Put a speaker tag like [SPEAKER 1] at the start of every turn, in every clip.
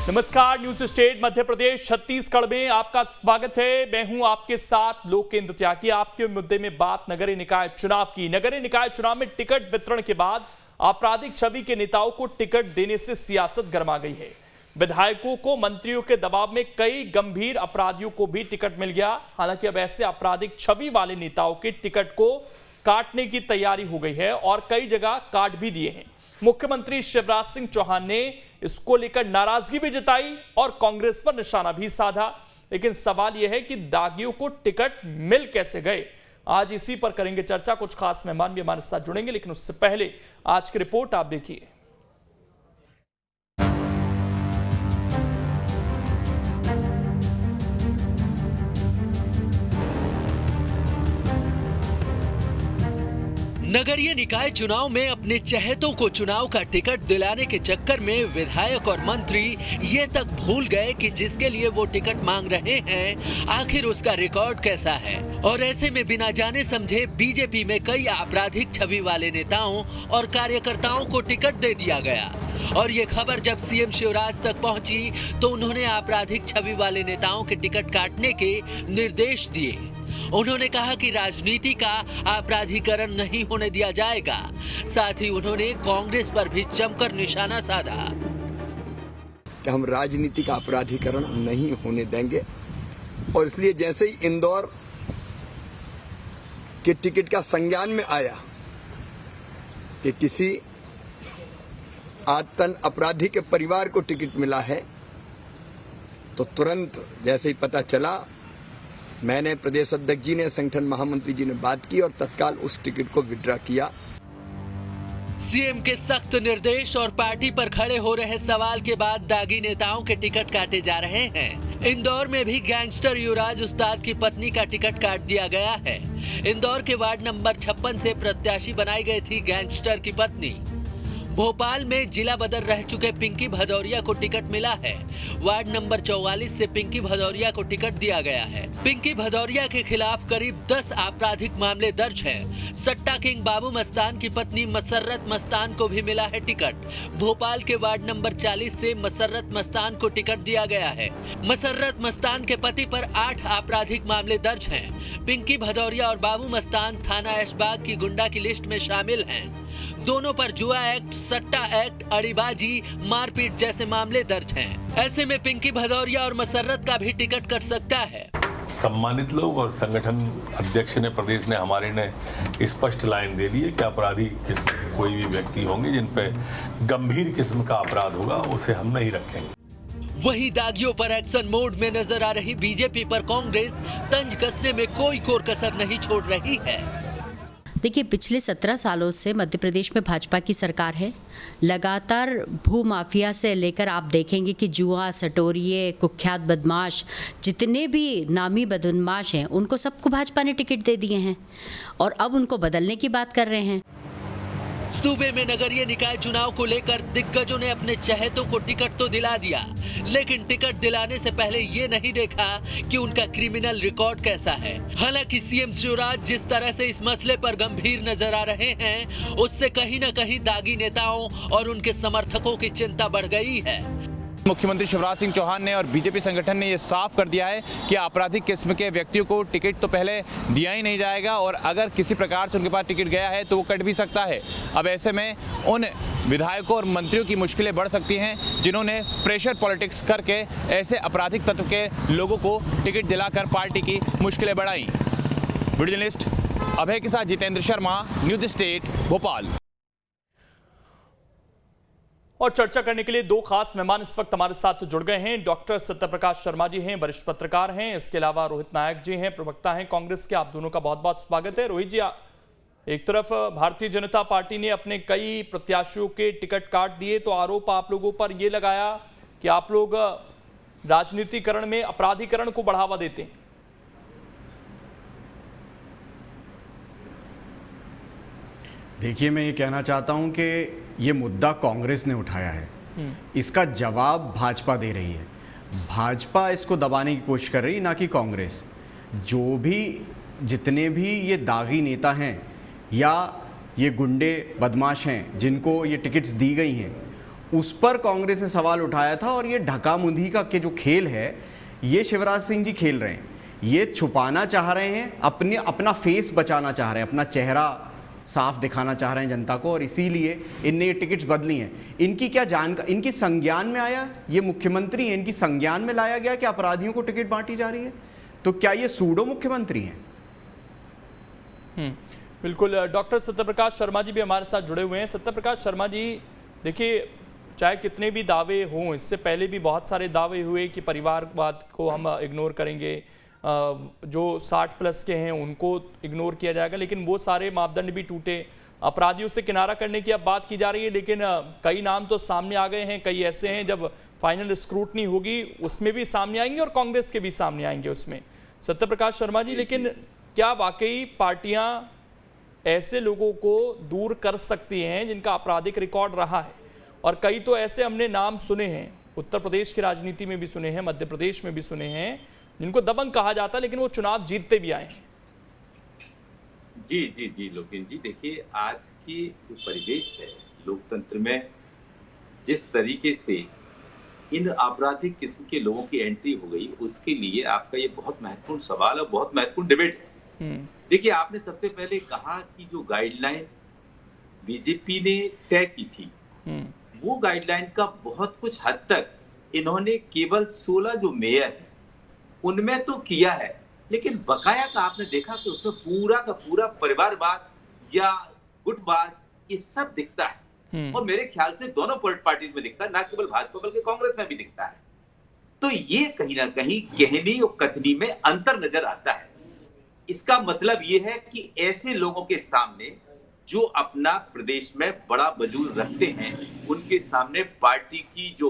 [SPEAKER 1] नमस्कार, news state Madhya Pradesh Chhattisgarh में आपका स्वागत है। मैं हूं आपके साथ लोक केंद्र त्यागी। आपके मुद्दे में बात नगरीय निकाय चुनाव की। नगरीय निकाय चुनाव में टिकट वितरण के बाद आपराधिक छवि के नेताओं को टिकट देने से सियासत गरमा गई है। विधायकों को मंत्रियों के दबाव में कई गंभीर अपराधियों को भी टिकट मिल गया। हालांकि अब ऐसे आपराधिक छवि वाले नेताओं के टिकट को काटने की तैयारी हो गई है और कई जगह काट भी दिए हैं। मुख्यमंत्री शिवराज सिंह चौहान ने इसको लेकर नाराजगी भी जताई और कांग्रेस पर निशाना भी साधा। लेकिन सवाल यह है कि दागियों को टिकट मिल कैसे गए। आज इसी पर करेंगे चर्चा। कुछ खास मेहमान भी हमारे साथ जुड़ेंगे, लेकिन उससे पहले आज की रिपोर्ट आप देखिए।
[SPEAKER 2] नगरीय निकाय चुनाव में अपने चहेतों को चुनाव का टिकट दिलाने के चक्कर में विधायक और मंत्री ये तक भूल गए कि जिसके लिए वो टिकट मांग रहे हैं आखिर उसका रिकॉर्ड कैसा है। और ऐसे में बिना जाने समझे बीजेपी में कई आपराधिक छवि वाले नेताओं और कार्यकर्ताओं को टिकट दे दिया गया। और ये खबर जब सीएम शिवराज तक पहुंची तो उन्होंने आपराधिक छवि वाले नेताओं के टिकट काटने के निर्देश दिए। उन्होंने कहा कि राजनीति का आपराधीकरण नहीं होने दिया जाएगा। साथ ही उन्होंने कांग्रेस पर भी जमकर निशाना साधा
[SPEAKER 3] कि हम राजनीति का अपराधीकरण नहीं होने देंगे। और इसलिए जैसे ही इंदौर के टिकट का संज्ञान में आया कि किसी आतंक अपराधी के परिवार को टिकट मिला है, तो तुरंत जैसे ही पता चला मैंने प्रदेश अध्यक्ष जी ने, संगठन महामंत्री जी ने बात की और तत्काल उस टिकट को विड्रॉ किया।
[SPEAKER 2] सीएम के सख्त निर्देश और पार्टी पर खड़े हो रहे सवाल के बाद दागी नेताओं के टिकट काटे जा रहे हैं। इंदौर में भी गैंगस्टर युवराज उस्ताद की पत्नी का टिकट काट दिया गया है। इंदौर के वार्ड नंबर 56 से प्रत्याशी बनाई गई थी गैंगस्टर की पत्नी। भोपाल में जिला बदल रह चुके पिंकी भदौरिया को टिकट मिला है। वार्ड नंबर 44 से पिंकी भदौरिया को टिकट दिया गया है। पिंकी भदौरिया के खिलाफ करीब 10 आपराधिक मामले दर्ज हैं। सट्टा किंग बाबू मस्तान की पत्नी मसर्रत मस्तान को भी मिला है टिकट। भोपाल के वार्ड नंबर 40 से मसर्रत मस्तान को टिकट दिया गया है। मसर्रत मस्तान के पति पर 8 आपराधिक मामले दर्ज हैं। पिंकी भदौरिया और बाबू मस्तान थाना ऐशबाग की गुंडा की लिस्ट में शामिल हैं। दोनों पर जुआ एक्ट, सट्टा एक्ट, अड़ीबाजी, मारपीट जैसे मामले दर्ज हैं। ऐसे में पिंकी भदौरिया और मसर्रत का भी टिकट कट सकता है।
[SPEAKER 4] सम्मानित लोग और संगठन अध्यक्ष ने, प्रदेश ने, हमारे ने स्पष्ट लाइन दे दी है कि अपराधी कोई भी व्यक्ति होंगे जिन पे गंभीर किस्म का अपराध होगा उसे हम नहीं रखेंगे।
[SPEAKER 2] वहीं दागियों पर एक्शन मोड में नजर आ रही बीजेपी पर कांग्रेस तंज कसने में कोई कोर कसर नहीं छोड़ रही है।
[SPEAKER 5] देखिए, पिछले 17 सालों से मध्य प्रदेश में भाजपा की सरकार है। लगातार भू माफिया से लेकर आप देखेंगे कि जुआ, सटोरिये, कुख्यात बदमाश, जितने भी नामी बदमाश हैं उनको सबको भाजपा ने टिकट दे दिए हैं और अब उनको बदलने की बात कर रहे हैं।
[SPEAKER 2] सूबे में नगरीय निकाय चुनाव को लेकर दिग्गजों ने अपने चहेतों को टिकट तो दिला दिया, लेकिन टिकट दिलाने से पहले ये नहीं देखा कि उनका क्रिमिनल रिकॉर्ड कैसा है। हालांकि सीएम शिवराज जिस तरह से इस मसले पर गंभीर नजर आ रहे हैं, उससे कहीं न कहीं दागी नेताओं और उनके समर्थकों की चिंता बढ़ गई है।
[SPEAKER 6] मुख्यमंत्री शिवराज सिंह चौहान ने और बीजेपी संगठन ने ये साफ कर दिया है कि आपराधिक किस्म के व्यक्तियों को टिकट तो पहले दिया ही नहीं जाएगा और अगर किसी प्रकार से उनके पास टिकट गया है तो वो कट भी सकता है। अब ऐसे में उन विधायकों और मंत्रियों की मुश्किलें बढ़ सकती हैं जिन्होंने प्रेशर पॉलिटिक्स करके ऐसे आपराधिक तत्व के लोगों को टिकट दिलाकर पार्टी की मुश्किलें बढ़ाई। वीडियो जर्नलिस्ट अभय के साथ जितेंद्र शर्मा, न्यूज स्टेट, भोपाल।
[SPEAKER 1] और चर्चा करने के लिए दो खास मेहमान इस वक्त हमारे साथ जुड़ गए हैं। डॉक्टर सत्यप्रकाश शर्मा जी हैं, वरिष्ठ पत्रकार हैं। इसके अलावा रोहित नायक जी हैं, प्रवक्ता हैं कांग्रेस के। आप दोनों का बहुत बहुत स्वागत है। रोहित जी, एक तरफ भारतीय जनता पार्टी ने अपने कई प्रत्याशियों के टिकट काट दिए, तो आरोप आप लोगों पर यह लगाया कि आप लोग राजनीतिकरण में अपराधीकरण को बढ़ावा देते हैं।
[SPEAKER 7] देखिए, मैं ये कहना चाहता हूं कि ये मुद्दा कांग्रेस ने उठाया है, इसका जवाब भाजपा दे रही है। भाजपा इसको दबाने की कोशिश कर रही है, ना कि कांग्रेस। जो भी जितने भी ये दागी नेता हैं या ये गुंडे बदमाश हैं जिनको ये टिकट्स दी गई हैं, उस पर कांग्रेस ने सवाल उठाया था। और ये ढका मुंधी का के जो खेल है ये शिवराज सिंह जी खेल रहे हैं। ये छुपाना चाह रहे हैं, अपना फेस बचाना चाह रहे हैं, अपना चेहरा साफ दिखाना चाह रहे हैं जनता को, और इसीलिए इनने ये टिकट्स बदली हैं। इनकी क्या इनकी संज्ञान में आया, ये मुख्यमंत्री हैं, इनकी संज्ञान में लाया गया कि अपराधियों को टिकट बांटी जा रही है? तो क्या ये सूडो मुख्यमंत्री हैं?
[SPEAKER 1] बिल्कुल। डॉक्टर सत्यप्रकाश शर्मा जी भी हमारे साथ जुड़े हुए हैं। सत्यप्रकाश शर्मा जी, देखिए चाहे कितने भी दावे हों, इससे पहले भी बहुत सारे दावे हुए कि परिवारवाद को हम इग्नोर करेंगे, जो 60+ के हैं उनको इग्नोर किया जाएगा, लेकिन वो सारे मापदंड भी टूटे। अपराधियों से किनारा करने की अब बात की जा रही है, लेकिन कई नाम तो सामने आ गए हैं, कई ऐसे हैं जब फाइनल स्क्रूटनी होगी उसमें भी सामने आएंगे और कांग्रेस के भी सामने आएंगे उसमें। सत्यप्रकाश शर्मा जी, लेकिन क्या वाकई पार्टियां ऐसे लोगों को दूर कर सकती हैं जिनका आपराधिक रिकॉर्ड रहा है? और कई तो ऐसे हमने नाम सुने हैं, उत्तर प्रदेश की राजनीति में भी सुने हैं, मध्य प्रदेश में भी सुने हैं, जिनको दबंग कहा जाता है लेकिन वो चुनाव जीतते भी आए हैं।
[SPEAKER 8] जी जी जी लोकेन जी, देखिए आज की जो परिवेश है लोकतंत्र में, जिस तरीके से इन आपराधिक किस्म के लोगों की एंट्री हो गई, उसके लिए आपका ये बहुत महत्वपूर्ण सवाल और बहुत महत्वपूर्ण डिबेट है। देखिए, आपने सबसे पहले कहा कि जो गाइडलाइन बीजेपी ने तय की थी, वो गाइडलाइन का बहुत कुछ हद तक इन्होंने केवल 16 जो मेयर है उनमें तो किया है, लेकिन बकाया का आपने देखा कि उसमें पूरा का पूरा परिवारवाद या गुटवाद ये सब दिखता है। और मेरे ख्याल से दोनों पार्टीज में दिखता है, ना केवल भाजपा बल्कि कांग्रेस में भी दिखता है। तो ये कहीं ना कहीं कहनी और कथनी में अंतर नजर आता है। इसका मतलब ये है कि ऐसे लोगों के सामने जो अपना प्रदेश में बड़ा वजूद रखते हैं, उनके सामने पार्टी की जो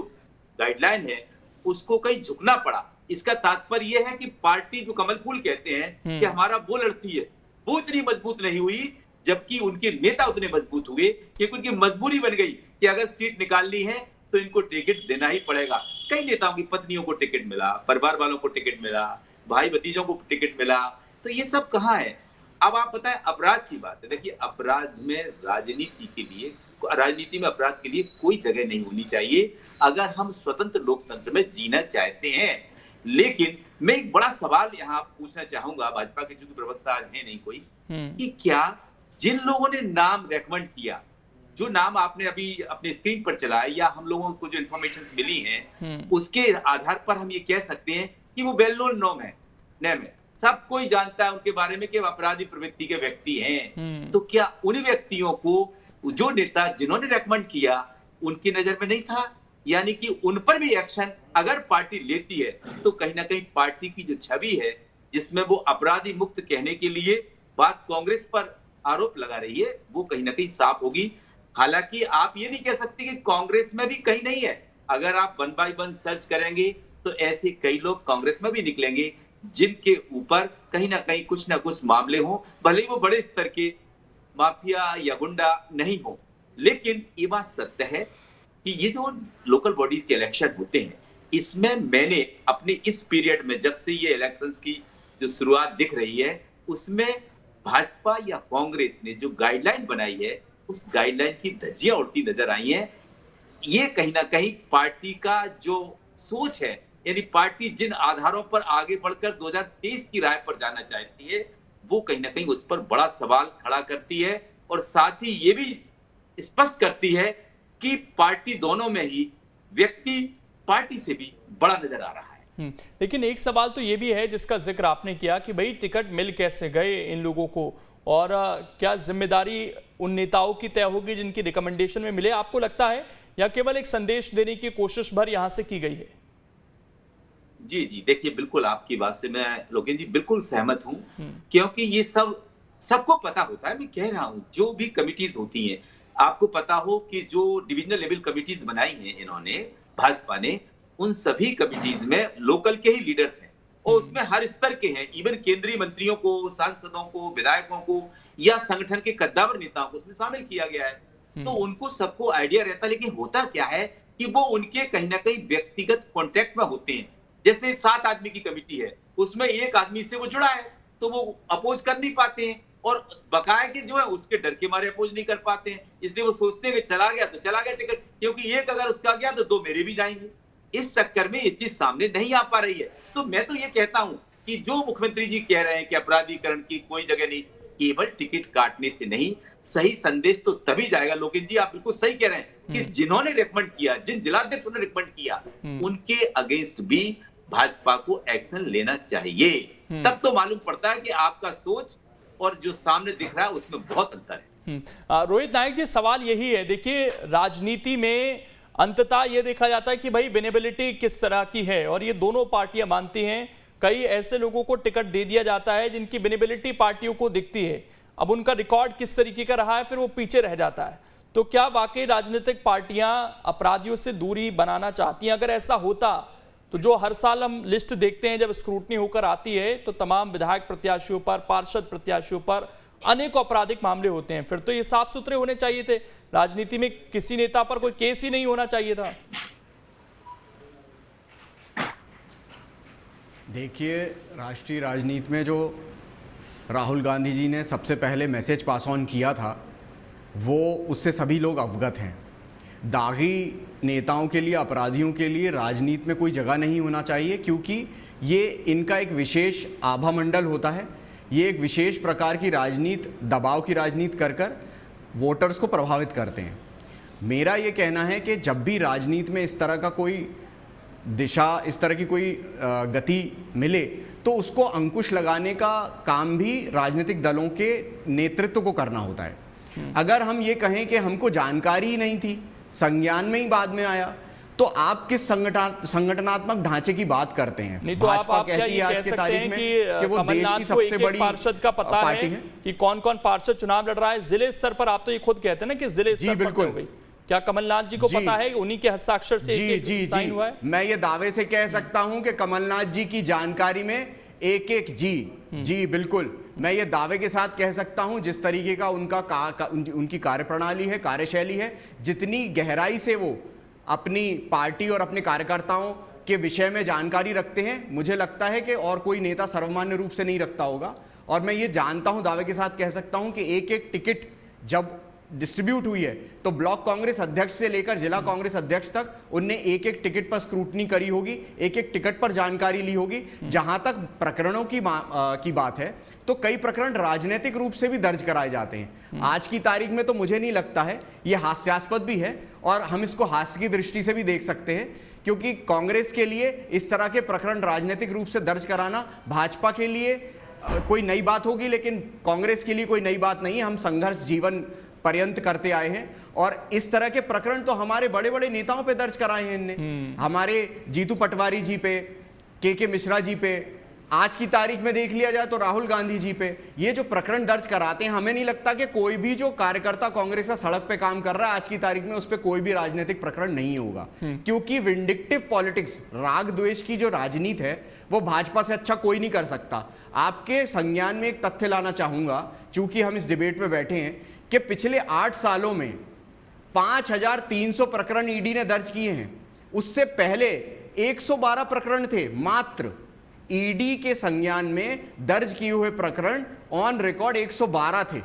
[SPEAKER 8] गाइडलाइन है उसको कहीं झुकना पड़ा। इसका तात्पर्य यह है कि पार्टी जो कमल फूल कहते हैं कि हमारा वो लड़ती है, वो इतनी मजबूत नहीं हुई, जबकि उनके नेता उतने मजबूत हुए क्योंकि उनकी मजबूरी बन गई कि अगर सीट निकालनी है तो इनको टिकट देना ही पड़ेगा। कई नेताओं की पत्नियों को टिकट मिला, परिवार वालों को टिकट मिला, भाई भतीजों को टिकट मिला। तो ये सब कहाँ है? अब आप बताएं, अपराध की बात है। देखिए, अपराध में राजनीति में अपराध के लिए कोई जगह नहीं होनी चाहिए अगर हम स्वतंत्र लोकतंत्र में जीना चाहते हैं। लेकिन मैं एक बड़ा सवाल यहाँ पूछना चाहूंगा, भाजपा के चूंकि प्रवक्ता है नहीं कोई, कि क्या जिन लोगों ने नाम रेकमेंड किया, जो नाम आपने अभी अपने स्क्रीन पर चलाया या हम लोगों को जो इन्फॉर्मेशन मिली है, उसके आधार पर हम ये कह सकते हैं कि वो वेल नोन नेम है, सब कोई जानता है उनके बारे में कि अपराधी प्रवृत्ति के व्यक्ति हैं। तो क्या उन व्यक्तियों को जो नेता जिन्होंने रेकमेंड किया उनकी नजर में नहीं था? यानी कि उन पर भी एक्शन अगर पार्टी लेती है तो कहीं ना कहीं पार्टी की जो छवि है, जिसमें वो अपराधी मुक्त कहने के लिए बात कांग्रेस पर आरोप लगा रही है, वो कहीं ना कहीं साफ होगी। हालांकि आप ये नहीं कह सकते कि कांग्रेस में भी कहीं नहीं है। अगर आप 1 by 1 सर्च करेंगे तो ऐसे कई लोग कांग्रेस में भी निकलेंगे जिनके ऊपर कहीं ना कुछ मामले हों, भले ही वो बड़े स्तर के माफिया या गुंडा नहीं हो। लेकिन ये बात सत्य है कि ये जो लोकल बॉडी के इलेक्शन होते हैं, इसमें मैंने अपने इस पीरियड में, जब से ये इलेक्शंस की जो शुरुआत दिख रही है, उसमें भाजपा या कांग्रेस ने जो गाइडलाइन बनाई है, उस गाइडलाइन की धज्जियां उड़ती नजर आई हैं। ये कहीं ना कहीं पार्टी का जो सोच है, यानी पार्टी जिन आधारों पर आगे बढ़कर 2023 की राह पर जाना चाहती है, वो कहीं ना कहीं उस पर बड़ा सवाल खड़ा करती है। और साथ ही ये भी स्पष्ट करती है कि पार्टी दोनों में ही व्यक्ति पार्टी से भी बड़ा नजर आ रहा है।
[SPEAKER 1] लेकिन एक सवाल तो ये भी है जिसका जिक्र आपने किया कि भाई टिकट मिल कैसे गए इन लोगों को, और क्या जिम्मेदारी उन नेताओं की तय होगी जिनकी रिकमेंडेशन में मिले? आपको लगता है या केवल एक संदेश देने की कोशिश भर यहां से की गई है?
[SPEAKER 8] जी जी, देखिए बिल्कुल आपकी बात से मैं लोकेन जी बिल्कुल सहमत हूं, क्योंकि ये सबको पता होता है। मैं कह रहा हूं, जो भी कमिटीज होती हैं, आपको पता हो कि जो डिविजनल लेवल कमिटीज बनाई हैं इन्होंने, भाजपा ने, उन सभी कमिटीज में लोकल के ही लीडर्स हैं और उसमें हर स्तर के हैं। इवन केंद्रीय मंत्रियों को, सांसदों को, विधायकों को या संगठन के कद्दावर नेताओं को उसमें शामिल किया गया है। तो उनको सबको आइडिया रहता है। लेकिन होता क्या है कि वो उनके कहीं ना कहीं व्यक्तिगत कॉन्टेक्ट में होते हैं। जैसे 7 आदमी की कमेटी है, उसमें एक आदमी से वो जुड़ा है तो वो अपोज कर नहीं पाते हैं और बकाया के जो है उसके डर के मारे अपोज नहीं कर पाते हैं, इसलिए वो सोचते हैं कि चला गया तो चला गया टिकट, क्योंकि एक अगर उसका गया तो 2 मेरे भी जाएंगे। इस चक्कर में ये चीज सामने नहीं आ पा रही है। तो मैं तो ये कहता हूं कि जो मुख्यमंत्री जी कह रहे हैं कि अपराधीकरण की कोई जगह नहीं, केवल टिकट काटने से नहीं, सही संदेश तो तभी जाएगा। लोकेश जी आप बिल्कुल सही कह रहे हैं कि जिन्होंने रिकमेंड किया, जिन जिलाध्यक्षों ने रिकमेंड किया, उनके अगेंस्ट भी भाजपा को एक्शन लेना चाहिए। तब तो मालूम पड़ता है कि आपका सोच और जो सामने दिख रहा है उसमें बहुत अंतर है।
[SPEAKER 1] रोहित नायक जी, सवाल यही है, देखिए राजनीति में अंततः यह देखा जाता है कि भाई विनेबिलिटी किस तरह की है, और ये दोनों पार्टियां मानती हैं। कई ऐसे लोगों को टिकट दे दिया जाता है जिनकी विनेबिलिटी पार्टियों को दिखती है, अब उनका रिकॉर्ड किस तरीके का रहा है फिर वो पीछे रह जाता है। तो क्या वाकई राजनीतिक पार्टियां अपराधियों से दूरी बनाना चाहती हैं? अगर ऐसा होता तो जो हर साल हम लिस्ट देखते हैं जब स्क्रूटनी होकर आती है तो तमाम विधायक प्रत्याशियों पर, पार्षद प्रत्याशियों पर अनेकों आपराधिक मामले होते हैं, फिर तो ये साफ सुथरे होने चाहिए थे। राजनीति में किसी नेता पर कोई केस ही नहीं होना चाहिए था।
[SPEAKER 7] देखिए, राष्ट्रीय राजनीति में जो राहुल गांधी जी ने सबसे पहले मैसेज पास ऑन किया था वो उससे सभी लोग अवगत हैं। दागी नेताओं के लिए, अपराधियों के लिए राजनीति में कोई जगह नहीं होना चाहिए, क्योंकि ये इनका एक विशेष आभा मंडल होता है। ये एक विशेष प्रकार की राजनीति, दबाव की राजनीति कर कर वोटर्स को प्रभावित करते हैं। मेरा ये कहना है कि जब भी राजनीति में इस तरह का कोई दिशा, इस तरह की कोई गति मिले तो उसको अंकुश लगाने का काम भी राजनीतिक दलों के नेतृत्व को करना होता है। अगर हम ये कहें कि हमको जानकारी ही नहीं थी, संज्ञान में ही बाद में आया, तो आप किस संगठनात्मक ढांचे की बात करते हैं?
[SPEAKER 1] नहीं तो
[SPEAKER 7] भाजपा कहती है आज की तारीख में कि वो देश की सबसे बड़ी
[SPEAKER 1] पार्षद का पता
[SPEAKER 7] पार्टी
[SPEAKER 1] है कि कौन कौन पार्षद चुनाव लड़ रहा है जिले स्तर पर। आप तो ये खुद कहते हैं ना कि जिले स्तर पर हो गई। क्या कमलनाथ जी को पता है? उन्हीं के हस्ताक्षर से एक साइन हुआ है।
[SPEAKER 7] मैं ये दावे से कह सकता हूं कि कमलनाथ जी की जानकारी में एक जी बिल्कुल, मैं ये दावे के साथ कह सकता हूं, जिस तरीके का उनकी कार्यप्रणाली है, कार्यशैली है, जितनी गहराई से वो अपनी पार्टी और अपने कार्यकर्ताओं के विषय में जानकारी रखते हैं, मुझे लगता है कि और कोई नेता सर्वमान्य रूप से नहीं रखता होगा। और मैं ये जानता हूं, दावे के साथ कह सकता हूं कि एक टिकट जब डिस्ट्रीब्यूट हुई है तो ब्लॉक कांग्रेस अध्यक्ष से लेकर जिला कांग्रेस अध्यक्ष तक उनने एक टिकट पर स्क्रूटनी करी होगी, एक टिकट पर जानकारी ली होगी। जहां तक प्रकरणों की बात है तो कई प्रकरण राजनीतिक रूप से भी दर्ज कराए जाते हैं। आज की तारीख में तो मुझे नहीं लगता है, ये हास्यास्पद भी है और हम इसको हास्य की दृष्टि से भी देख सकते हैं, क्योंकि कांग्रेस के लिए इस तरह के प्रकरण राजनीतिक रूप से दर्ज कराना भाजपा के लिए कोई नई बात होगी, लेकिन कांग्रेस के लिए कोई नई बात नहीं है। हम संघर्ष जीवन पर्यंत करते आए हैं और इस तरह के प्रकरण तो हमारे बड़े बड़े नेताओं पे दर्ज कराए हैं इनने। हमारे जीतू पटवारी जी पे, के मिश्रा जी पे, आज की तारीख में देख लिया जाए तो राहुल गांधी जी पे, ये जो प्रकरण दर्ज कराते हैं, हमें नहीं लगता कि कोई भी जो कार्यकर्ता कांग्रेस का सड़क पे काम कर रहा है आज की तारीख में उस पर कोई भी राजनीतिक प्रकरण नहीं होगा। क्योंकि विंडिक्टिव पॉलिटिक्स, राग द्वेष की जो राजनीति है वो भाजपा से अच्छा कोई नहीं कर सकता। आपके संज्ञान में एक तथ्य लाना चाहूंगा, चूंकि हम इस डिबेट में बैठे हैं, कि पिछले 8 सालों में 5300 प्रकरण ईडी ने दर्ज किए हैं। उससे पहले 112 प्रकरण थे मात्र। ईडी के संज्ञान में दर्ज किए हुए प्रकरण ऑन रिकॉर्ड 112 थे।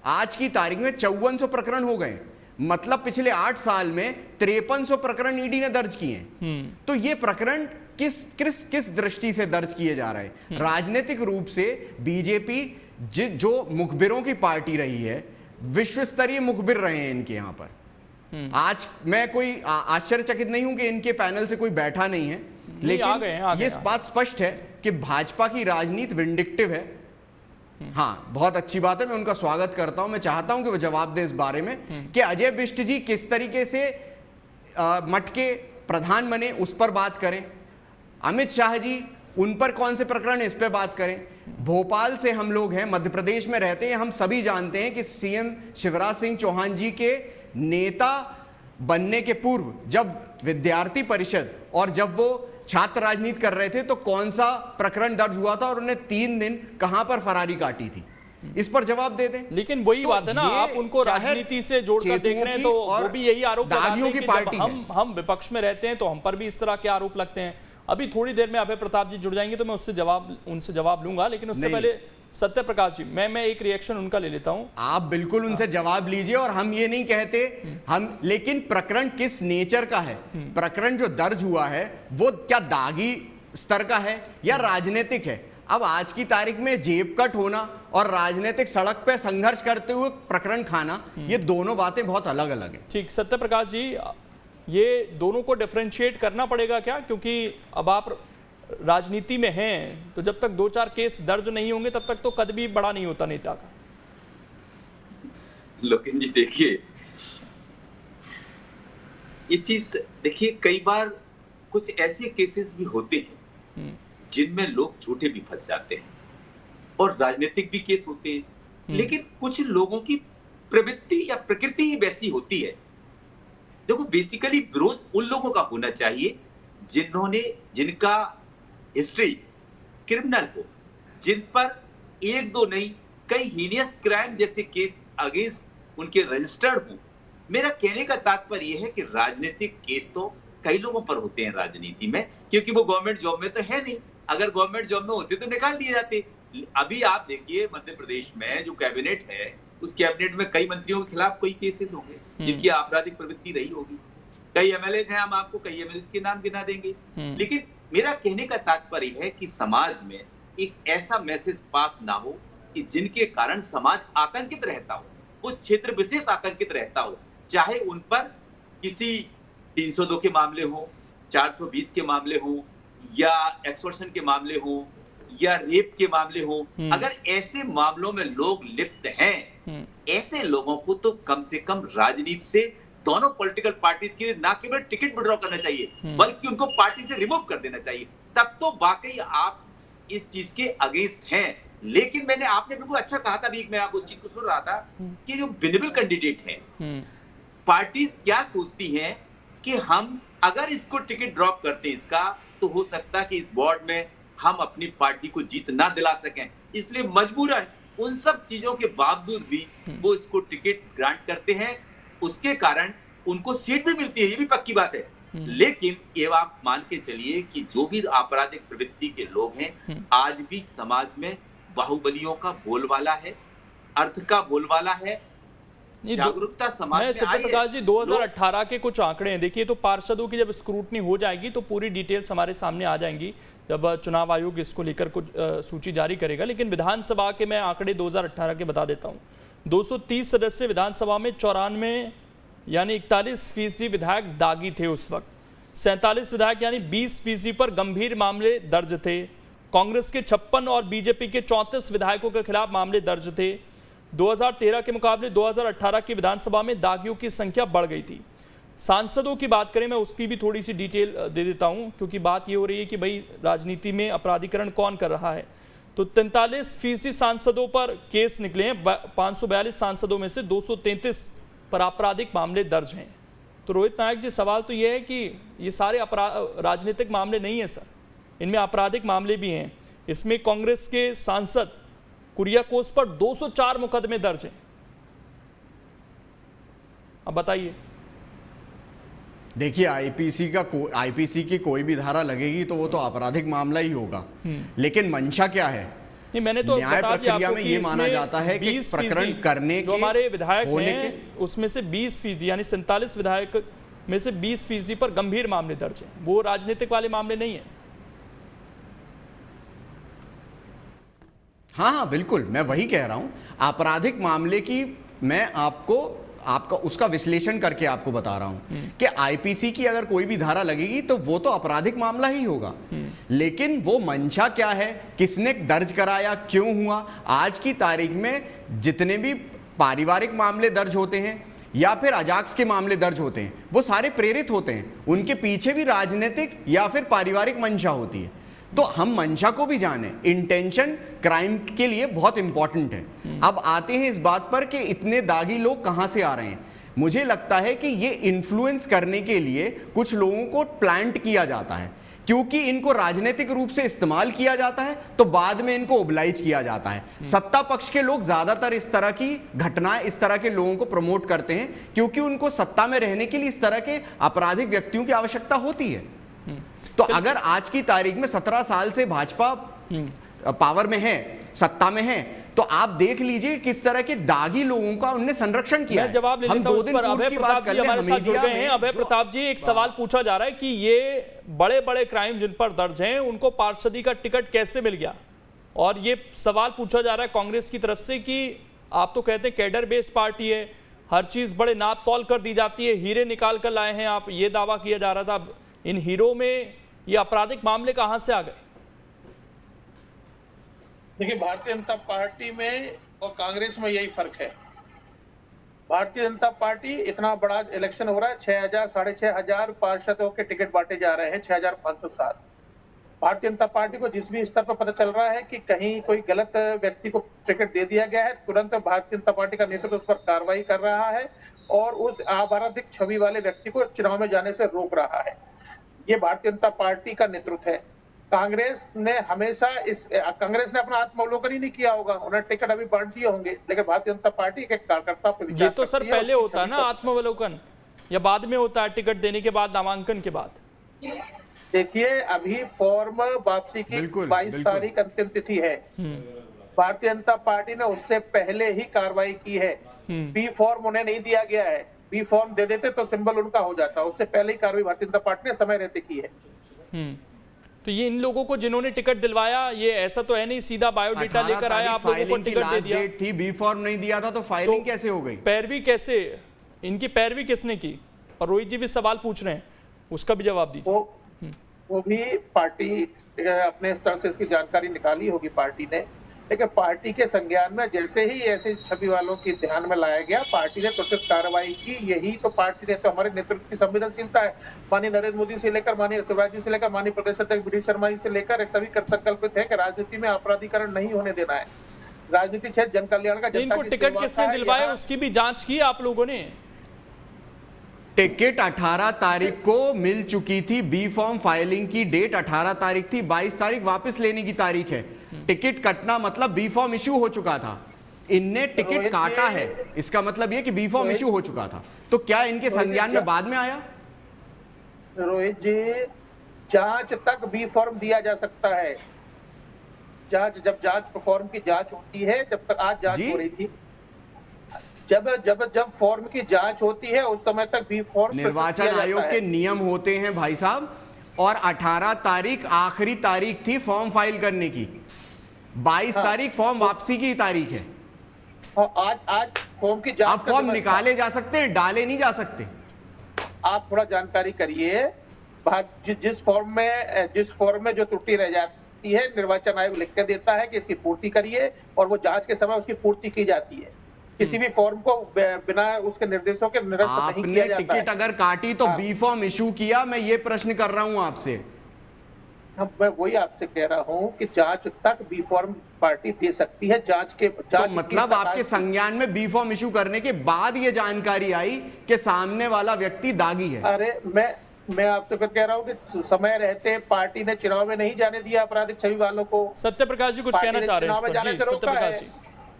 [SPEAKER 7] आज की तारीख में 5400 प्रकरण हो गए, मतलब पिछले 8 साल में 5300 प्रकरण ईडी ने दर्ज किए हैं। तो ये प्रकरण किस दृष्टि से दर्ज किए जा रहे हैं? राजनीतिक रूप से बीजेपी जो मुखबिरों की पार्टी रही है, विश्व स्तरीय मुखबिर रहे हैं इनके यहां पर। आज मैं कोई आश्चर्यचकित नहीं हूं कि इनके पैनल से कोई बैठा नहीं है, लेकिन ये बात स्पष्ट है कि भाजपा की राजनीति विंडिक्टिव है। हाँ, बहुत अच्छी बात है, मैं उनका स्वागत करता हूं। मैं चाहता हूं कि वो जवाब दें इस बारे में कि अजय बिष्ट जी किस तरीके से मठ के प्रधान बने, उस पर बात करें। अमित शाह जी, उन पर कौन से प्रकरण, इस पे बात करें। भोपाल से हम लोग हैं, मध्य प्रदेश में रहते हैं, हम सभी जानते हैं कि सीएम शिवराज सिंह चौहान जी के नेता बनने के पूर्व जब विद्यार्थी परिषद और जब वो छात्र राजनीति कर रहे थे तो कौन सा प्रकरण दर्ज हुआ था और उन्हें 3 दिन कहां पर फरारी काटी थी, इस पर जवाब दे दें।
[SPEAKER 1] लेकिन वही बात है ना, आप उनको राजनीति से जोड़कर देख रहे हैं तो वो भी यही आरोप लगाते हैं कि जब हम विपक्ष में रहते हैं तो हम पर भी इस तरह के आरोप लगते हैं। अभी थोड़ी देर में अभय प्रताप जी जुड़ जाएंगे तो मैं उनसे जवाब लूंगा, लेकिन उससे पहले सत्य प्रकाश जी, मैं एक रिएक्शन उनका ले लेता हूं।
[SPEAKER 7] आप बिल्कुल उनसे जवाब लीजिए, और हम ये नहीं कहते हम, लेकिन प्रकरण किस नेचर का है? प्रकरण जो दर्ज हुआ है वो क्या दागी स्तर का है या राजनीतिक है? अब आज की तारीख में जेब कट होना और राजनीतिक सड़क पे संघर्ष करते हुए प्रकरण खाना, ये दोनों बातें बहुत अलग अलग है।
[SPEAKER 1] ठीक, सत्य प्रकाश जी, ये दोनों को डिफरेंशिएट करना पड़ेगा क्या? क्योंकि अब आप राजनीति में हैं, तो जब तक 2-4 केस दर्ज नहीं होंगे तब तक तो कद भी बड़ा नहीं होता नेता का।
[SPEAKER 8] लोकेन जी देखिए, ये चीज देखिए, कई बार कुछ ऐसे केसेस भी होते हैं जिनमें लोग झूठे भी फंस जाते हैं और राजनीतिक भी केस होते हैं, लेकिन कुछ लोगों की प्रवृत्ति या प्रकृति ही वैसी होती है। देखो, बेसिकली विरोध उन लोगों का होना चाहिए जिनका हिस्ट्री क्रिमिनल हो, जिन पर 1-2 नहीं कई हीनियस क्राइम जैसे केस अगेंस्ट उनके रजिस्टर्ड हो। मेरा कहने का तात्पर्य यह है कि राजनीतिक केस तो कई लोगों पर होते हैं राजनीति में, क्योंकि वो गवर्नमेंट जॉब में तो है नहीं। अगर गवर्नमेंट जॉब में होते तो निकाल दिए जाते। अभी आप देखिए, मध्य प्रदेश में जो कैबिनेट है, उस कैबिनेट में कई मंत्रियों के खिलाफ कोई केसेस होंगे जिनकी आपराधिक प्रवृत्ति रही होगी। कई एमएलए हैं, हम आपको कई एमएलए के नाम गिना देंगे। लेकिन मेरा कहने का तात्पर्य है कि समाज में एक ऐसा मैसेज पास ना हो कि जिनके कारण समाज आतंकित रहता हो, वो क्षेत्र विशेष आतंकित रहता हो, चाहे उन पर किसी 302 के मामले हो, 420 के मामले हो, या एक्सटॉर्शन के मामले हो, या रेप के मामले हो। अगर ऐसे मामलों में लोग लिप्त हैं, ऐसे लोगों को तो कम से कम राजनीति से दोनों पॉलिटिकल पार्टीज के लिए ना केवल टिकट विड्रॉ करना चाहिए, बल्कि उनको पार्टी से रिमूव कर देना चाहिए। तब तो वाकई आप इस चीज के अगेंस्ट हैं। लेकिन आपने बिल्कुल अच्छा कहा था, अभी मैं आप उस चीज को सुन रहा था कि जो विनेबल कैंडिडेट हैं, पार्टीज क्या सोचती हैं कि हम अगर इसको टिकट ड्रॉप करते हैं इसका, तो हो सकता है कि इस वार्ड में हम अपनी पार्टी को जीत ना दिला सकें, इसलिए मजबूरन उन सब चीजों के बावजूद भी वो इसको टिकट ग्रांट करते हैं। उसके कारण उनको सीट भी मिलती है, ये भी पक्की बात है। लेकिन ये आप मान के चलिए कि जो भी आपराधिक प्रवृत्ति के लोग हैं, आज भी समाज में बाहुबलियों का बोलबाला है, अर्थ का बोलबाला है, जागरूकता समाज में आई है।
[SPEAKER 1] सत्य प्रकाश जी, 2018 के कुछ आंकड़े हैं, देखिए, तो पार्षदों की जब स्क्रूटनी हो जाएगी तो पूरी डिटेल्स हमारे सामने आ जाएंगी, जब चुनाव आयोग इसको लेकर कुछ सूची जारी करेगा। लेकिन विधानसभा के मैं आंकड़े 2018 के बता देता हूँ। 230 सदस्य विधानसभा में 94 यानी 41% विधायक दागी थे उस वक्त। 47 विधायक यानी 20% पर गंभीर मामले दर्ज थे। कांग्रेस के 56 और बीजेपी के 34 विधायकों के खिलाफ मामले दर्ज थे। 2013 के मुकाबले 2018 की विधानसभा में दागियों की संख्या बढ़ गई थी। सांसदों की बात करें, मैं उसकी भी थोड़ी सी डिटेल दे देता हूं, क्योंकि बात ये हो रही है कि भाई राजनीति में अपराधीकरण कौन कर रहा है। तो 43% सांसदों पर केस निकले हैं। 542 सांसदों में से 233 पर आपराधिक मामले दर्ज हैं। तो रोहित नायक जी, सवाल तो यह है कि ये सारे राजनीतिक मामले नहीं है सर, इनमें आपराधिक मामले भी हैं। इसमें कांग्रेस के सांसद कुरियाकोस पर 204 मुकदमे दर्ज हैं। अब बताइए।
[SPEAKER 7] देखिए, आईपीसी की कोई भी धारा लगेगी तो वो तो आपराधिक मामला ही होगा, लेकिन मंशा क्या है?
[SPEAKER 1] नहीं, मैंने तो
[SPEAKER 7] न्याय प्रक्रिया में ये माना जाता है कि प्रकरण करने के
[SPEAKER 1] जो हमारे विधायक हैं उसमें से 20% यानी 47 विधायक में से 20% पर गंभीर मामले दर्ज हैं, वो राजनीतिक वाले मामले नहीं है।
[SPEAKER 7] हाँ, बिल्कुल, मैं वही कह रहा हूं। आपराधिक मामले की मैं आपका उसका विश्लेषण करके आपको बता रहा हूं कि आईपीसी की अगर कोई भी धारा लगेगी तो वो तो आपराधिक मामला ही होगा, लेकिन वो मंशा क्या है, किसने दर्ज कराया, क्यों हुआ। आज की तारीख में जितने भी पारिवारिक मामले दर्ज होते हैं या फिर अजाक्स के मामले दर्ज होते हैं, वो सारे प्रेरित होते हैं, उनके पीछे भी राजनीतिक या फिर पारिवारिक मंशा होती है। तो हम मंशा को भी जाने, इंटेंशन क्राइम के लिए बहुत इंपॉर्टेंट है। अब आते हैं इस बात पर कि इतने दागी लोग कहां से आ रहे हैं। मुझे लगता है कि ये इन्फ्लुएंस करने के लिए कुछ लोगों को प्लांट किया जाता है, क्योंकि इनको राजनीतिक रूप से इस्तेमाल किया जाता है तो बाद में इनको ओबलाइज किया जाता है। सत्ता पक्ष के लोग ज्यादातर इस तरह की घटनाएं, इस तरह के लोगों को प्रमोट करते हैं, क्योंकि उनको सत्ता में रहने के लिए इस तरह के आपराधिक व्यक्तियों की आवश्यकता होती है। तो अगर आज की तारीख में 17 साल से भाजपा पावर में है, सत्ता में हैं, तो आप देख लीजिए किस तरह के दागी लोगों का उनने संरक्षण किया
[SPEAKER 1] मैं जवाब ले
[SPEAKER 7] हम
[SPEAKER 1] लेता हूं
[SPEAKER 7] 2
[SPEAKER 1] उस
[SPEAKER 7] दिन
[SPEAKER 1] पर।
[SPEAKER 7] पूर्व
[SPEAKER 1] अभय
[SPEAKER 7] की
[SPEAKER 1] प्रताप
[SPEAKER 7] बात कर
[SPEAKER 1] जी
[SPEAKER 7] लें।
[SPEAKER 1] हमारे साथ जुड़ गए हैं। अभय
[SPEAKER 7] जो-
[SPEAKER 1] प्रताप जी, एक सवाल पूछा जा रहा है कि ये बड़े बड़े क्राइम जिन पर दर्ज हैं उनको पार्षदी का टिकट कैसे मिल गया, और ये सवाल पूछा जा रहा है कांग्रेस की तरफ से कि आप तो कहते हैं कैडर बेस्ड पार्टी है, हर चीज बड़े नाप तौल कर दी जाती है, हीरे निकाल कर लाए हैं आप, ये दावा किया जा रहा था। इन हीरो में ये आपराधिक मामले कहां से आ गए?
[SPEAKER 9] देखिए, भारतीय जनता पार्टी में और कांग्रेस में यही फर्क है। भारतीय जनता पार्टी, इतना बड़ा इलेक्शन हो रहा है, 6,000 6,500 पार्षदों के टिकट बांटे जा रहे हैं, 6,507। भारतीय जनता पार्टी को जिस भी स्तर पर पता चल रहा है कि कहीं कोई गलत व्यक्ति को टिकट दे दिया गया है, तुरंत भारतीय जनता पार्टी का नेतृत्व उस पर कार्रवाई कर रहा है और उस आपराधिक छवि वाले व्यक्ति को चुनाव में जाने से रोक रहा है। ये भारतीय जनता पार्टी का नेतृत्व है। कांग्रेस ने हमेशा कांग्रेस ने अपना आत्मावलोकन ही नहीं किया होगा, उन्हें टिकट अभी बांट दिए होंगे, लेकिन भारतीय जनता पार्टी के कार्यकर्ता पे विचार
[SPEAKER 1] ये तो सर
[SPEAKER 9] करती है,
[SPEAKER 1] पहले
[SPEAKER 9] उसकी
[SPEAKER 1] होता है
[SPEAKER 9] छवि
[SPEAKER 1] ना
[SPEAKER 9] को-
[SPEAKER 1] आत्मावलोकन, या बाद में होता है टिकट देने के बाद, नामांकन के बाद?
[SPEAKER 9] देखिए, अभी फॉर्म वापसी की
[SPEAKER 7] बिल्कुल,
[SPEAKER 9] 22
[SPEAKER 7] बिल्कुल।
[SPEAKER 9] तारीख अंतिम तिथि है। भारतीय जनता पार्टी ने उससे पहले ही कार्रवाई की है। बी फॉर्म उन्हें नहीं दिया गया है, बी फॉर्म दे देते तो सिंबल उनका हो जाता, उससे पहले ही कार्रवाई भारतीय जनता पार्टी ने समय रहते की है।
[SPEAKER 1] तो ये इन लोगों को जिन्होंने टिकट दिलवाया, ये ऐसा तो है नहीं सीधा बायोडेटा
[SPEAKER 7] 18
[SPEAKER 1] लेकर आया, आप लोगों को
[SPEAKER 7] फाइलिंग की
[SPEAKER 1] टिकट दे
[SPEAKER 7] लास्ट
[SPEAKER 1] दिया?
[SPEAKER 7] डेट थी, बी फॉर्म नहीं दिया था, तो फाइलिंग
[SPEAKER 1] तो
[SPEAKER 7] कैसे हो गई?
[SPEAKER 1] पैरवी कैसे, इनकी पैरवी किसने की? और रोहित जी भी सवाल पूछ रहे हैं, उसका भी जवाब दीजिए।
[SPEAKER 9] वो भी पार्टी अपने स्तर से इसकी जानकारी निकाली होगी पार्टी ने, लेकिन पार्टी के संज्ञान में जैसे ही ऐसे छवि वालों की ध्यान में लाया गया, पार्टी ने तुरंत कार्रवाई की। यही तो पार्टी ने, तो हमारे नेतृत्व की संवेदनशीलता है। माननीय नरेंद्र मोदी से लेकर माननीय शिवराज जी से लेकर माननीय प्रदेश अध्यक्ष वी डी शर्मा जी से लेकर सभी संकल्पित है कि राजनीति में अपराधीकरण नहीं होने देना है। राजनीति क्षेत्र जन कल्याण का, जनता
[SPEAKER 1] इनको
[SPEAKER 9] की
[SPEAKER 1] टिकट
[SPEAKER 9] सेवा
[SPEAKER 1] किसने
[SPEAKER 9] का है।
[SPEAKER 1] दिलवाया,
[SPEAKER 9] यहाँ-
[SPEAKER 1] उसकी भी जांच की आप लोगों ने?
[SPEAKER 7] टिकट 18 तारीख को मिल चुकी थी, बी फॉर्म फाइलिंग की डेट 18 तारीख थी, 22 तारीख वापस लेने की तारीख है। टिकट कटना मतलब बी फॉर्म इश्यू हो चुका था, इनने टिकट
[SPEAKER 9] रोहित
[SPEAKER 7] काटा
[SPEAKER 9] जी-
[SPEAKER 7] है, इसका मतलब यह कि बी फॉर्म
[SPEAKER 9] रोहित-
[SPEAKER 7] इश्यू हो चुका था। तो क्या इनके
[SPEAKER 9] रोहित
[SPEAKER 7] संज्ञान
[SPEAKER 9] जी-
[SPEAKER 7] में बाद में आया?
[SPEAKER 9] रोहित जी, जांच तक बी फॉर्म दिया जा सकता है। जब फॉर्म की जांच होती है, जब तक आज जांच
[SPEAKER 7] जी?
[SPEAKER 9] हो रही थी, जब फॉर्म की जांच होती है उस समय तक बी फॉर्म
[SPEAKER 7] निर्वाचन आयोग के नियम होते हैं भाई साहब, और 18 तारीख आखिरी तारीख थी फॉर्म फाइल करने की, 22 तारीख फॉर्म वापसी की तारीख है।
[SPEAKER 9] आज फॉर्म की जांच
[SPEAKER 7] अब फॉर्म निकाले जा सकते हैं, डाले नहीं जा सकते।
[SPEAKER 9] आप थोड़ा जानकारी करिए। जिस फॉर्म में जो त्रुटि रह जाती है, निर्वाचन आयोग लिख के देता है कि इसकी पूर्ति करिए, और वो जांच के समय उसकी पूर्ति की जाती है। किसी भी फॉर्म को बिना उसके निर्देशों के निरस्त नहीं
[SPEAKER 7] आपने
[SPEAKER 9] किया जाता
[SPEAKER 7] टिकट
[SPEAKER 9] है।
[SPEAKER 7] अगर काटी तो
[SPEAKER 9] हाँ।
[SPEAKER 7] बी फॉर्म इशू किया, मैं ये प्रश्न कर रहा हूं आपसे।
[SPEAKER 9] मैं वही आपसे कह रहा हूं कि जांच तक बी फॉर्म पार्टी दे सकती है।
[SPEAKER 7] तो मतलब आपके संज्ञान में बी फॉर्म इशू करने के बाद ये जानकारी आई कि सामने वाला व्यक्ति दागी है।
[SPEAKER 9] अरे मैं आपसे फिर कह रहा हूं कि समय रहते पार्टी ने चुनाव में नहीं जाने दिया अपराधिक छवि वालों को।
[SPEAKER 1] सत्य प्रकाश जी कुछ
[SPEAKER 9] पार्टी
[SPEAKER 1] कहना
[SPEAKER 9] ने
[SPEAKER 1] चाह रहे हैं इस
[SPEAKER 9] चुनाव में
[SPEAKER 1] पर?
[SPEAKER 9] जाने
[SPEAKER 1] जी,
[SPEAKER 9] से
[SPEAKER 1] सत्य
[SPEAKER 9] रोका
[SPEAKER 1] प्रकाश
[SPEAKER 9] है।
[SPEAKER 1] जी।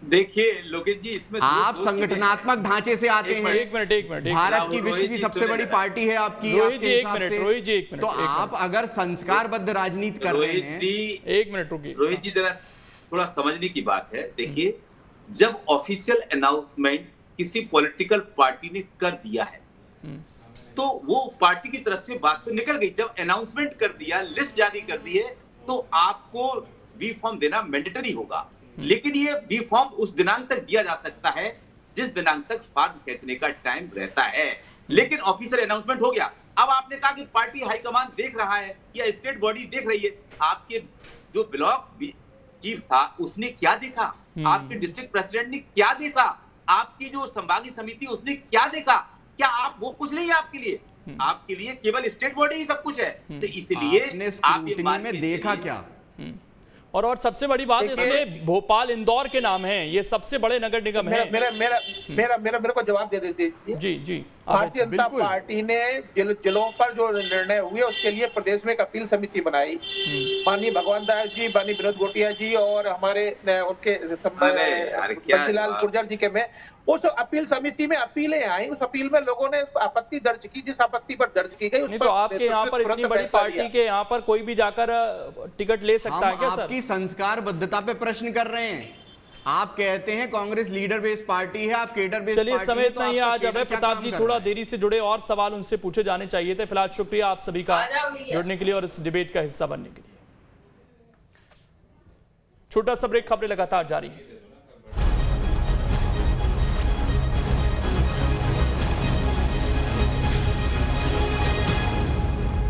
[SPEAKER 8] देखिए लोकेश जी, इसमें
[SPEAKER 7] आप
[SPEAKER 8] दो चीजें हैं।
[SPEAKER 7] संगठनात्मक ढांचे से आते हैं,
[SPEAKER 1] एक मिनट
[SPEAKER 7] भारत की
[SPEAKER 8] रोहित
[SPEAKER 7] विश्व की
[SPEAKER 8] जी
[SPEAKER 7] सबसे
[SPEAKER 8] सुने
[SPEAKER 7] बड़ी
[SPEAKER 8] जरा।
[SPEAKER 7] पार्टी है आपकी,
[SPEAKER 1] रोहित
[SPEAKER 7] आपके
[SPEAKER 1] जी, एक
[SPEAKER 7] हिसाब
[SPEAKER 1] मिनट,
[SPEAKER 7] से।
[SPEAKER 1] रोहित जी, एक मिनट,
[SPEAKER 7] तो
[SPEAKER 1] एक
[SPEAKER 7] आप अगर संस्कारबद्ध राजनीति कर रहे
[SPEAKER 8] रोहित
[SPEAKER 7] हैं,
[SPEAKER 8] जी,
[SPEAKER 1] एक मिनट रुकिए।
[SPEAKER 8] रोहित जी जरा थोड़ा समझने की बात है। देखिए, जब ऑफिशियल अनाउंसमेंट किसी पॉलिटिकल पार्टी ने कर दिया है, तो वो पार्टी की तरफ से बात तो निकल गई। जब अनाउंसमेंट कर दिया, लिस्ट जारी कर दी है, तो आपको बी फॉर्म देना मैंडेटरी होगा। लेकिन ये बी फॉर्म उस दिनांक तक दिया जा सकता है जिस दिनांक तक फॉर्म खींचने का टाइम रहता है। लेकिन ऑफिशियल अनाउंसमेंट हो गया। अब आपने कहा कि पार्टी हाईकमान देख रहा है या स्टेट बॉडी देख रही है। आपके जो ब्लॉक चीफ था उसने क्या देखा, आपके डिस्ट्रिक्ट प्रेसिडेंट ने क्या देखा, आपकी जो संभागीय समिति उसने क्या देखा? क्या आप वो कुछ नहीं है आपके लिए? आपके लिए केवल स्टेट बॉडी ही सब कुछ है। तो इसलिए
[SPEAKER 7] आपने
[SPEAKER 8] आप ये
[SPEAKER 7] स्क्रूटिनी
[SPEAKER 8] मान
[SPEAKER 7] में
[SPEAKER 8] के
[SPEAKER 7] देखा
[SPEAKER 8] चलिए।
[SPEAKER 7] क्या?
[SPEAKER 1] और सबसे बड़ी बात इसमें भोपाल इंदौर के नाम हैं, ये सबसे बड़े नगर निगम हैं।
[SPEAKER 9] मेरा मेरे को जवाब दे दीजिए।
[SPEAKER 1] जी जी
[SPEAKER 9] भारतीय जनता पार्टी ने जिलों पर जो निर्णय हुए उसके लिए प्रदेश में एक अपील समिति बनाई। माननीय भगवान दास जी, माननीय विनोद घोटिया जी और हमारे उनके बंसीलाल गुर्जर जी के में उस अपील समिति में अपीलें आई। उस अपील में लोगों ने आपत्ति दर्ज की, जिस आपत्ति पर दर्ज की गई उस
[SPEAKER 1] नहीं तो आपके यहाँ पर इतनी बड़ी पार्टी के यहाँ पर कोई भी जाकर टिकट ले सकता है क्या सर?
[SPEAKER 7] आपकी संस्कारबद्धता पे प्रश्न कर रहे हैं। आप कहते हैं कांग्रेस लीडर बेस पार्टी है, आप केडर बेस पार्टी।
[SPEAKER 1] चलिए समय इतना ही आज अभय प्रताप जी थोड़ा देरी से जुड़े और सवाल उनसे पूछे जाने चाहिए थे। फिलहाल शुक्रिया आप सभी का जुड़ने के लिए और इस डिबेट का हिस्सा बनने के लिए। छोटा सा ब्रेक, खबरें लगातार जारी है।